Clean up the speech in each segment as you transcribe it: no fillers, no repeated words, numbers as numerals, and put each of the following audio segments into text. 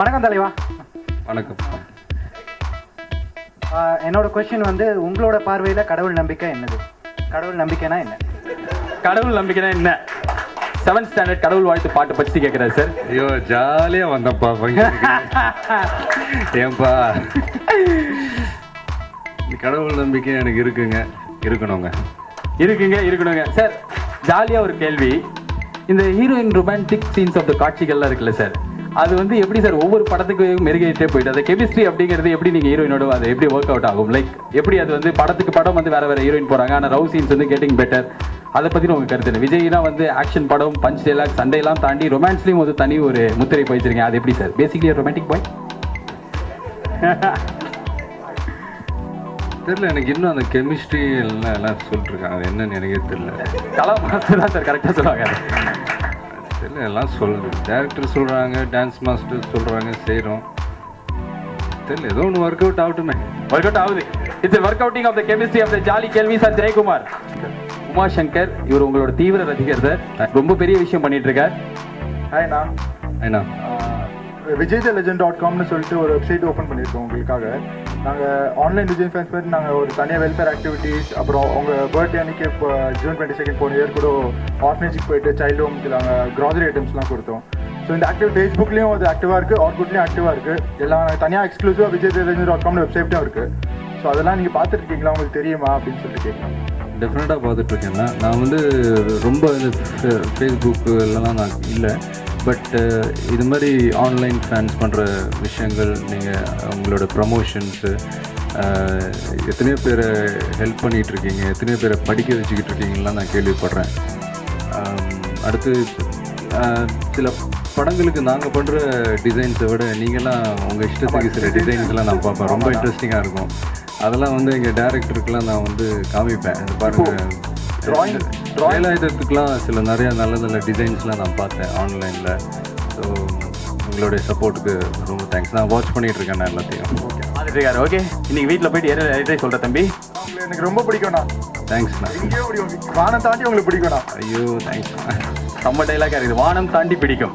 வணக்கம் தலைவா. வணக்கம். என்னோட கொஸ்டின் வந்து, உங்களோட பார்வையில் கடவுள் நம்பிக்கை என்னது? கடவுள் நம்பிக்கைனா என்ன? கடவுள் நம்பிக்கைனா என்ன? 7th ஸ்டாண்டர்ட் கடவுள் வாழ்த்து பாட்டு பற்றி கேட்குறாரு சார். ஐயோ ஜாலியாக வந்தப்பா ஏன்பா கடவுள் நம்பிக்கை எனக்கு இருக்கணுங்க சார். ஜாலியாக ஒரு கேள்வி. இந்த heroine romantic scenes of the காட்சிகள்லாம் இருக்குல்ல சார், அது வந்து எப்படி சார் ஒவ்வொரு படத்துக்கு மெருகேற்றே போயிட்டு அந்த கெமிஸ்ட்ரி அப்படிங்கிறது எப்படி நீங்கள் ஹீரோயினோட அது எப்படி ஒர்க் அவுட் ஆகும்? லைக் எப்படி அது வந்து படத்துக்கு படம் வந்து வேற ஹீரோயின் போகிறாங்க, ஆனால் லவ் சீன்ஸ் வந்து கெட்டிங் பெட்டர். அதை பற்றி உங்கள் கருத்து இல்லை? விஜய்னா வந்து ஆக்ஷன் படம், பஞ்ச் டைலாக், சண்டையெல்லாம் தாண்டி ரொமான்ஸ்லையும் ஒரு தனி ஒரு முத்திரை போயிச்சிருக்கேன். அது எப்படி சார்? பேசிக்கலி ரொமான்டிக் பாய் தெரியல எனக்கு. இன்னும் அந்த கெமிஸ்ட்ரி எல்லாம் சொல்லிட்டுருக்காங்க, அது என்னன்னு எனக்கே தெரியல. கலா மாஸ்டர் தான் சார் கரெக்டாக சொல்லுவாங்க. தெரியல, எல்லாம் சொல்லுது. டேரக்டர் சொல்கிறாங்க, டான்ஸ் மாஸ்டர் சொல்கிறாங்க, செய்கிறோம். தெரியல, ஏதோ ஒன்று ஒர்க் அவுட் ஆகட்டுமே. ஒர்க் அவுட் ஆகுது. It's work outing of the chemistry of the jolly கேள்வி சார். ஜெயக்குமார் உமாசங்கர், இவர் உங்களோட தீவிர ரசிகர் சார். ரொம்ப பெரிய விஷயம் பண்ணிட்டு இருக்கார். ஹாய்ண்ணா. ஏன்னா vijaythelegend.comனு சொல்லிட்டு ஒரு வெப்சைட் ஓப்பன் பண்ணியிருக்கோம் உங்களுக்காக. நாங்கள் ஆன்லைன் விஜய் ஃபேன்ஸ் மாதிரி நாங்கள் ஒரு தனியாக வெல்ஃபேர் ஆக்டிவிட்டீஸ், அப்புறம் உங்கள் பர்த்டே அன்றைக்கி இப்போ June 22 போன இயர் கூட ஆர்ஃபனேஜுக்கு போயிட்டு சைல்டு ஹோம்க்கு நாங்கள் க்ராசரி ஐட்டம்ஸ்லாம் கொடுத்தோம். ஸோ இந்த ஆக்டிவ் ஃபேஸ்புக்லேயும் அது ஆக்டிவாக இருக்குது, ஆர்குட்லேயும் ஆக்டிவாக இருக்குது. எல்லாம் தனியாக எக்ஸ்க்ளூசிவாக vijaythelegend.comனு வெப்சைட்டும் இருக்குது. ஸோ அதெல்லாம் நீங்கள் பார்த்துருக்கீங்களா, உங்களுக்கு தெரியுமா அப்படின்னு சொல்லிட்டு கேட்கலாம். டெஃபினட்டாக பார்த்துட்ருக்கேன்னா, நான் வந்து ரொம்ப ஃபேஸ்புக்கெல்லாம் நான் இல்லை. பட் இது மாதிரி ஆன்லைன் ஃபேன்ஸ் பண்ணுற விஷயங்கள், நீங்கள் உங்களோட ப்ரமோஷன்ஸு, எத்தனையோ பேரை ஹெல்ப் பண்ணிகிட்ருக்கீங்க, எத்தனையோ பேரை படிக்க வச்சுக்கிட்டு இருக்கீங்கலாம் நான் கேள்விப்படுறேன். அடுத்து சில படங்களுக்கு நாங்கள் பண்ணுற டிசைன்ஸை விட நீங்கள்லாம் உங்கள் இஷ்டத்துக்கு சில டிசைன்ஸ்லாம் நான் பார்ப்பேன். ரொம்ப இன்ட்ரெஸ்டிங்காக இருக்கும். அதெல்லாம் வந்து எங்கள் டேரக்டருக்கெலாம் நான் வந்து காமிப்பேன். பாருங்கள், வேலாயுதத்துக்குலாம் சில நிறையா நல்ல நல்ல டிசைன்ஸ்லாம் நான் பார்த்தேன் ஆன்லைனில். ஸோ உங்களுடைய சப்போர்ட்டுக்கு ரொம்ப தேங்க்ஸ். நான் வாட்ச் பண்ணிகிட்டு இருக்கேன் நான் எல்லாத்தையும். ஓகே, இன்னைக்கு வீட்டில் போயிட்டு எதை சொல்கிறேன் தம்பி? எனக்கு ரொம்ப பிடிக்கும்ண்ணா. தேங்க்ஸ்ண்ணா. எங்கேயோ பிடிக்கும், வானம் தாண்டி உங்களுக்கு பிடிக்கும்ண்ணா. ஐயோ தேங்க்ஸ்ண்ணா. நம்ம டைலாக இருக்குது, வானம் தாண்டி பிடிக்கும்.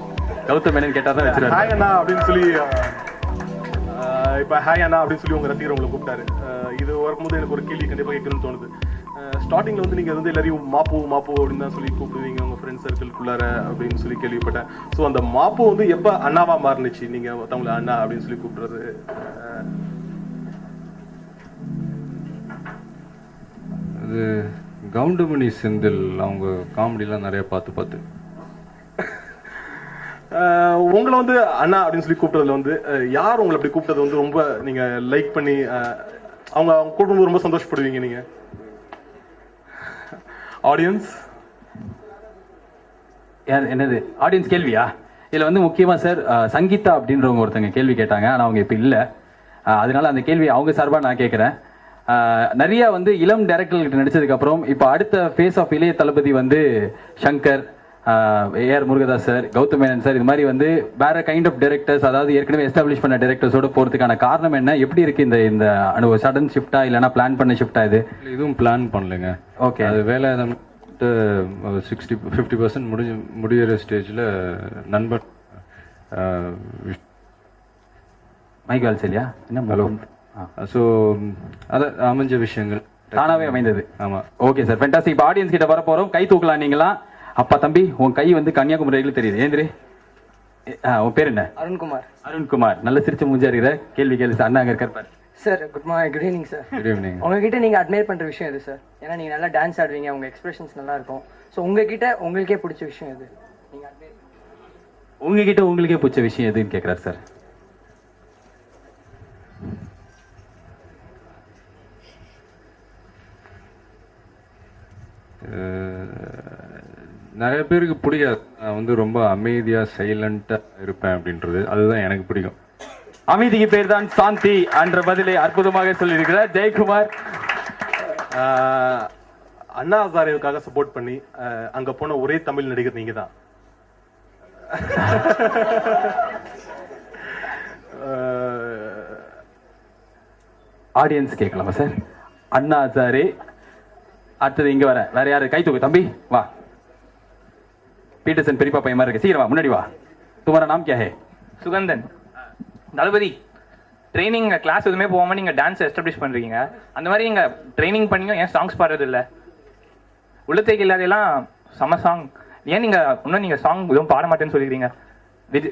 கௌதம் மேனன் கேட்டால் தான் வச்சுருவாரு. ஹாய் அண்ணா அப்படின்னு சொல்லி இப்போ ஹாய் அண்ணா அப்படின்னு சொல்லி உங்கள் ரசிகர் உங்களை கூப்பிட்டாரு. இது வரும்போது எனக்கு ஒரு கேள்வி கண்டிப்பாக கேட்கணும்னு தோணுது. ஸ்டார்டிங்கில் வந்து நீங்கள் வந்து எல்லாரையும் மாப்பு அப்படின்னு தான் சொல்லி கூப்பிடுவீங்க உங்கள் ஃப்ரெண்ட்ஸ் சர்க்கிள்குள்ளார அப்படின்னு சொல்லி கேள்விப்பட்டேன். ஸோ அந்த மாப்பு வந்து எப்போ அண்ணாவா மாறுனுச்சு, நீங்கள் மற்றவங்கள அண்ணா அப்படின்னு சொல்லி கூப்பிடுறது? அது கவுண்டமணி செந்தில் அவங்க காமெடிலாம் நிறையா பார்த்து உங்களை வந்து அண்ணா அப்படின்னு சொல்லி கூப்பிட்டதுல வந்து யார் உங்களை அப்படி கூப்பிட்டது வந்து ரொம்ப நீங்கள் லைக் பண்ணி அவங்க கூப்பிடும்போது ரொம்ப சந்தோஷப்படுவீங்க நீங்க? ஆடியன்ஸ் யார்? என்னது ஆடியன்ஸ் கேள்வியா? இதில் வந்து முக்கியமாக சார் சங்கீதா அப்படின்றவங்க ஒருத்தங்க கேள்வி கேட்டாங்க, ஆனால் அவங்க இப்போ இல்லை. அதனால அந்த கேள்வி அவங்க சார்பாக நான் கேட்குறேன். நிறைய வந்து இளம் டைரக்டர்கிட்ட நடிச்சதுக்கப்புறம் இப்போ அடுத்த ஃபேஸ் ஆஃப் இளைய தளபதி வந்து Shankar, AR Murugadoss sir, Gautham Menon sir, இது மாதிரி வந்து வேற கைண்ட் ஆஃப் டைரக்டர்ஸ், அதாவது ஏற்கனவே எஸ்டாப்ளிஷ் பண்ண டைரக்டர்ஸோட போகிறதுக்கான காரணம் என்ன? எப்படி இருக்கு இந்த அனுபவம்? சடன் ஷிஃப்டா இல்லைனா பிளான் பண்ண ஷிஃப்டா? இது இதுவும் பிளான் பண்ணலைங்க. ஓகே, அது வேலை 50% முடிகிற ஸ்டேஜில் நண்பர் மைக்கேல் சரியா என்ன ஹலோ. ஸோ அது அமைஞ்ச விஷயங்கள் தானாகவே அமைந்தது. ஆமாம். Okay sir, fantastic. இப்போ ஆடியன்ஸ் கிட்ட வர போகிறோம். கை தூக்கலாம் நீங்களா? அப்பா தம்பி, உன் கை வந்து கன்னியாகுமரியில் தெரியுது. ஏந்திரி. உன் பேர் என்ன? அருண்குமார். அருண்குமார், நல்ல சிரிச்ச மூஞ்சா இருக்கிற. கேள்வி கேள்வி சார். அண்ணா அங்கே இருக்கார் sir. Good evening sir. Good evening. உங்ககிட்ட நீங்கள் அட்மையர் பண்ணுற விஷயம் எது சார்? ஏன்னா நீங்கள் நல்லா டான்ஸ் ஆடுவீங்க, உங்கள் எக்ஸ்பிரஷன்ஸ் நல்லா இருக்கும். ஸோ உங்ககிட்ட உங்களுக்கே பிடிச்ச விஷயம் எது? நீங்கள் அட்மையர் உங்ககிட்ட உங்களுக்கே பிடிச்ச விஷயம் எதுன்னு கேட்குறாரு சார். நிறைய பேருக்கு பிடிக்காது. நான் வந்து ரொம்ப அமைதியாக சைலண்டாக இருப்பேன் அப்படின்றது, அதுதான் எனக்கு பிடிக்கும். அமைதிக்கு பேர் தான் சாந்தி என்ற பதிலை அற்புதமாக சொல்லியிருக்கிறார் ஜெயக்குமார். அண்ணா ஹசாரேவுக்காக சப்போர்ட் பண்ணி அங்க போன ஒரே தமிழ் நடிகர் நீங்க தான். ஆடியன்ஸ் கேட்கலாமா சார்? அண்ணா ஹசாரே, அடுத்தது இங்க வர வேற யாரு? கை தூக்கு தம்பி, வா. பீட்டர்சன் பெரியப்பா பையன் மாதிரி இருக்கு, சீக்கிரம் வா, முன்னாடி வா. तुम्हारा नाम क्या है? சுகந்தன். தளபதி ட்ரைனிங் கிளாஸ் எதுவுமே போகாமல் நீங்கள் டான்ஸ் எஸ்டாப்ளிஷ் பண்ணுறீங்க. அந்த மாதிரி நீங்கள் ட்ரைனிங் பண்ணியும் ஏன் சாங்ஸ் பாடுறது இல்லை? உள்ளத்தை இல்லாதெல்லாம் செம சாங், ஏன் நீங்கள் சாங் எதுவும் பாட மாட்டேன்னு சொல்லிக்கிறீங்க?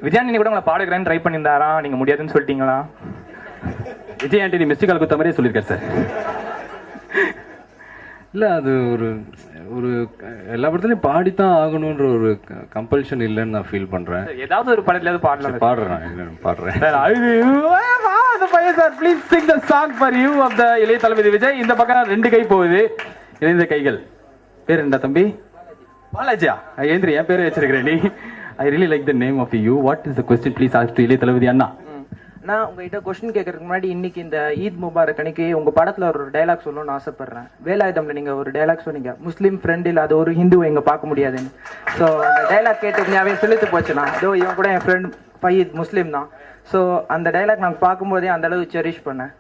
விஜயானி கூட உங்களை பாடுகிறேன்னு ட்ரை பண்ணியிருந்தாரா, நீங்கள் முடியாதுன்னு சொல்லிட்டீங்களா? விஜய் ஆண்டனி மிஸ்டு கால் குத்த மாதிரியே சொல்லியிருக்காரு சார். இல்லை, அது ஒரு ஒரு எல்லா படத்துலையும் பாடித்தான் ஆகணுன்ற ஒரு கம்பல்ஷன் இல்லைன்னு நான் ஃபீல் பண்ணுறேன். ஏதாவது ஒரு படத்துலயாவது பாடலாம். பாடுறேன். Sir please sing the song for you of the Ilaya Thalapathy Vijay. இந்த பக்கம் 2 கை போகுது, இணைந்த கைகள். பேர் என்ன தம்பி? பாலாஜியா? ஏந்திரி, என் பேரை வச்சிருக்கிறேன் நீ. I really like the name of you. What is the question please ask to Ilaya Thalapathy அண்ணா. நான் உங்ககிட்ட கொஸ்டின் கேட்கறதுக்கு முன்னாடி இன்னைக்கு இந்த ஈத் முபாரக் அன்னைக்கு உங்க படத்துல ஒரு டைலாக் சொல்லணும்னு ஆசைப்படுறேன். வேலாயுதம்ல நீங்க ஒரு டைலாக் சொன்னீங்க, முஸ்லீம் ஃப்ரெண்ட் இல்ல அது ஒரு ஹிந்துவை இங்க பார்க்க முடியாதுன்னு. ஸோ அந்த டைலாக் கேட்டுኛவே செலுத்து போச்சுண்ணா. இதோ இவன் கூட என் ஃப்ரெண்ட் ஃபயீத் முஸ்லீம் தான். ஸோ அந்த டைலாக் நான் பார்க்கும்போதே அந்த அளவுக்கு செரிஷ் பண்ணேன்.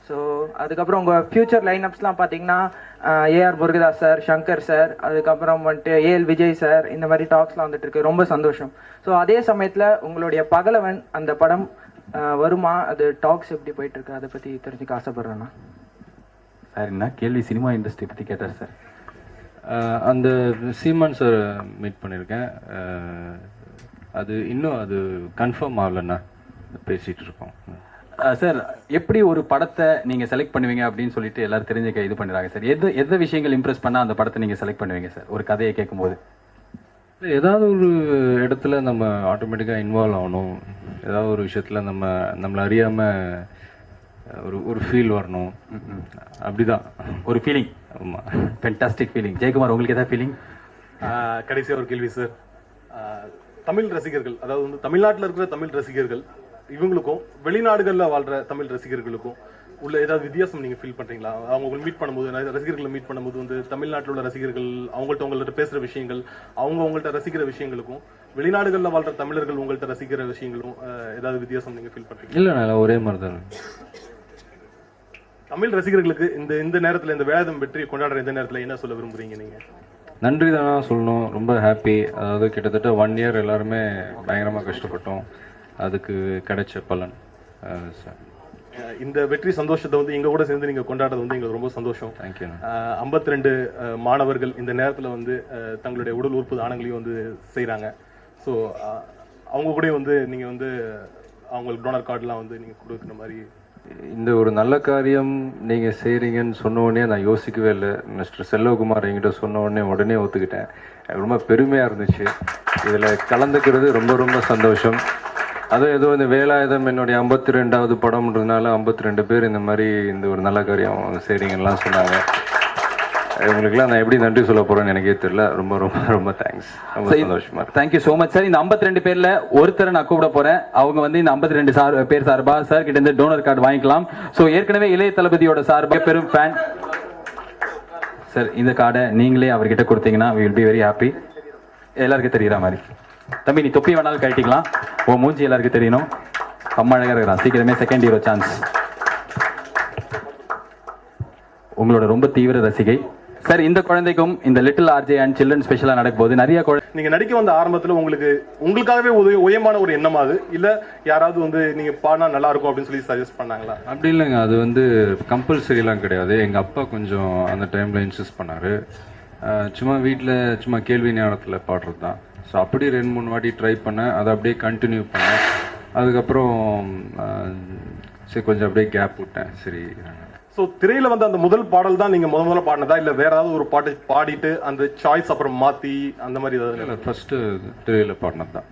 ஸோ அதுக்கப்புறம் உங்கள் ஃபியூச்சர் லைனப்ஸ்லாம் பார்த்தீங்கன்னா AR Murugadoss sir, Shankar sir, அதுக்கப்புறம் வந்துட்டு ஏஎல் விஜய் சார், இந்த மாதிரி டாக்ஸ்லாம் வந்துட்டு இருக்கு. ரொம்ப சந்தோஷம். ஸோ அதே சமயத்தில் உங்களுடைய பகலவன் அந்த படம் வருமா, அது டாக்ஸ் எப்படி போயிட்டு இருக்கு, அதை பற்றி தெரிஞ்சுக்க ஆசைப்படுறேன்னா. சார் என்ன கேள்வி, சினிமா இண்டஸ்ட்ரி பற்றி கேட்டார் சார். அந்த சீமான் சார் மீட் பண்ணியிருக்கேன். அது இன்னும் அது கன்ஃபார்ம் ஆகலைண்ணா, பேசிகிட்டு இருக்கோம். சார் எப்படி ஒரு படத்தை நீங்கள் செலக்ட் பண்ணுவீங்க அப்படின்னு சொல்லிட்டு எல்லாரும் தெரிஞ்சுக்க இது பண்ணுறாங்க சார். எந்த விஷயங்கள் இம்ப்ரெஸ் பண்ணால் அந்த படத்தை நீங்கள் செலக்ட் பண்ணுவீங்க சார் ஒரு கதையை கேட்கும்போது? ஏதாவது ஒரு இடத்துல நம்ம ஆட்டோமேட்டிக்காக இன்வால்வ் ஆகணும். ஏதாவது ஒரு விஷயத்தில் நம்மளை அறியாமல் ஒரு ஃபீல் வரணும். அப்படிதான் ஒரு ஃபீலிங். ஆமாம், ஃபென்டாஸ்டிக் ஃபீலிங். ஜெயக்குமார், உங்களுக்கு ஏதாவது ஃபீலிங்? கடைசியாக ஒரு கேள்வி சார். தமிழ் ரசிகர்கள், அதாவது வந்து தமிழ்நாட்டில் இருக்கிற தமிழ் ரசிகர்கள் இவங்களுக்கும் வெளிநாடுகளில் வாழ்கிற தமிழ் ரசிகர்களுக்கும் உள்ள ஏதாவது வித்தியாசம் நீங்கள் ஃபீல் பண்ணுறீங்களா? அவங்க மீட் பண்ணும்போது, ரசிகர்களை மீட் பண்ணும்போது வந்து தமிழ்நாட்டில் உள்ள ரசிகர்கள் உங்கள்கிட்ட பேசுகிற விஷயங்கள், உங்கள்கிட்ட ரசிக்கிற விஷயங்களுக்கும் வெளிநாடுகளில் வாழ்கிற தமிழர்கள் உங்கள்கிட்ட ரசிக்கிற விஷயங்களும் ஏதாவது வித்தியாசம் நீங்கள் ஃபீல் பண்ணுறீங்க? இல்லை, ஒரே மாதிரி தான். தமிழ் ரசிகர்களுக்கு இந்த நேரத்தில், இந்த வேதம் வெற்றி கொண்டாடுற இந்த நேரத்தில் என்ன சொல்ல விரும்புகிறீங்க நீங்கள்? நன்றி தானா சொல்லணும். ரொம்ப ஹாப்பி. அதாவது கிட்டத்தட்ட 1 இயர் எல்லாருமே பயங்கரமாக கஷ்டப்பட்டோம், அதுக்கு கிடைச்ச பலன் சார். இந்த வெற்றி சந்தோஷத்தை வந்து எங்க கூட சேர்ந்து நீங்க கொண்டாடுறது வந்து எங்களுக்கு ரொம்ப சந்தோஷம். தேங்க்யூ. 52 மாணவர்கள் இந்த நேரத்தில் வந்து தங்களுடைய உடல் உறுப்பு தானங்களையும் வந்து செய்கிறாங்க. ஸோ அவங்க கூட வந்து நீங்கள் வந்து அவங்களுக்கு டோனர் கார்டெலாம் வந்து நீங்கள் கொடுக்குற மாதிரி. இந்த ஒரு நல்ல காரியம் நீங்கள் செய்கிறீங்கன்னு சொன்ன உடனே நான் யோசிக்கவே இல்லை. மிஸ்டர் செல்வகுமார் என்கிட்ட உடனே ஒத்துக்கிட்டேன். ரொம்ப பெருமையாக இருந்துச்சு. இதில் கலந்துக்கிறது ரொம்ப ரொம்ப சந்தோஷம். அதுவும் ஏதோ இந்த வேலாயுதம் என்னுடைய 52வது படம்ன்றதுனால 52 பேர் இந்த மாதிரி இந்த ஒரு நல்ல காரியம் செய்கிறீங்கலாம் சொன்னாங்க. இவங்களுக்குலாம் நான் எப்படி நன்றி சொல்ல போகிறேன்னு எனக்கே தெரியல. ரொம்ப ரொம்ப ரொம்ப தேங்க்ஸ். ரொம்ப சந்தோஷமா இருக்கு. Thank you so much sir. இந்த 52 பேரில் ஒருத்தரை நான் கூப்பிட போகிறேன். அவங்க வந்து இந்த 52 பேர் சார்பாக சார் கிட்ட இருந்து டோனர் கார்டு வாங்கிக்கலாம். ஸோ ஏற்கனவே இளைய தளபதியோட சார்பாக பெரும் ஃபேன் சார். இந்த கார்டை நீங்களே அவர்கிட்ட கொடுத்தீங்கன்னா we will be very happy. எல்லாருக்கும் தெரியுற மாதிரி. தம்பி, நீ தொப்பி வேணாலும் கட்டிக்கலாம். மூஞ்சி எல்லாருக்கும் தெரியணும். அம்மா அழகாக இருக்கிறான். சீக்கிரமே செகண்ட் ஹீரோ சான்ஸ். உங்களோட ரொம்ப தீவிர ரசிகை சார். இந்த குழந்தைக்கும் இந்த லிட்டில் ஆர்ஜே அண்ட் சில்ட்ரன் ஸ்பெஷலாக நடக்கும்போது நிறைய நீங்க நடிக்க வந்த ஆரம்பத்தில் உங்களுக்காகவே உயமான ஒரு எண்ணமா அது, இல்ல யாராவது வந்து நீங்க பாடினா நல்லா இருக்கும் அப்படின்னு சொல்லி சஜஸ்ட் பண்ணாங்களா? அப்படி இல்லைங்க, அது வந்து கம்பல்சரிலாம் கிடையாது. எங்கள் அப்பா கொஞ்சம் அந்த டைமில் இன்சிஸ்ட் பண்ணார். சும்மா வீட்டில் சும்மா கேள்வி ஞானத்தில் பாடுறது தான். ஸோ அப்படி 2-3 வாட்டி ட்ரை பண்ணேன். அதை அப்படியே கண்டினியூ பண்ணேன். அதுக்கப்புறம் சரி கொஞ்சம் அப்படியே கேப் விட்டேன். சரி. ஸோ திரையில வந்து அந்த முதல் பாடல் தான் நீங்க முதல்ல பாடினதா, இல்ல வேற ஏதாவது ஒரு பாட்டை பாடிட்டு அந்த சாய்ஸ் அப்புறம் மாத்தி அந்த மாதிரி ஏதாவது? ஃபர்ஸ்ட் திரையில பாடினது தான்.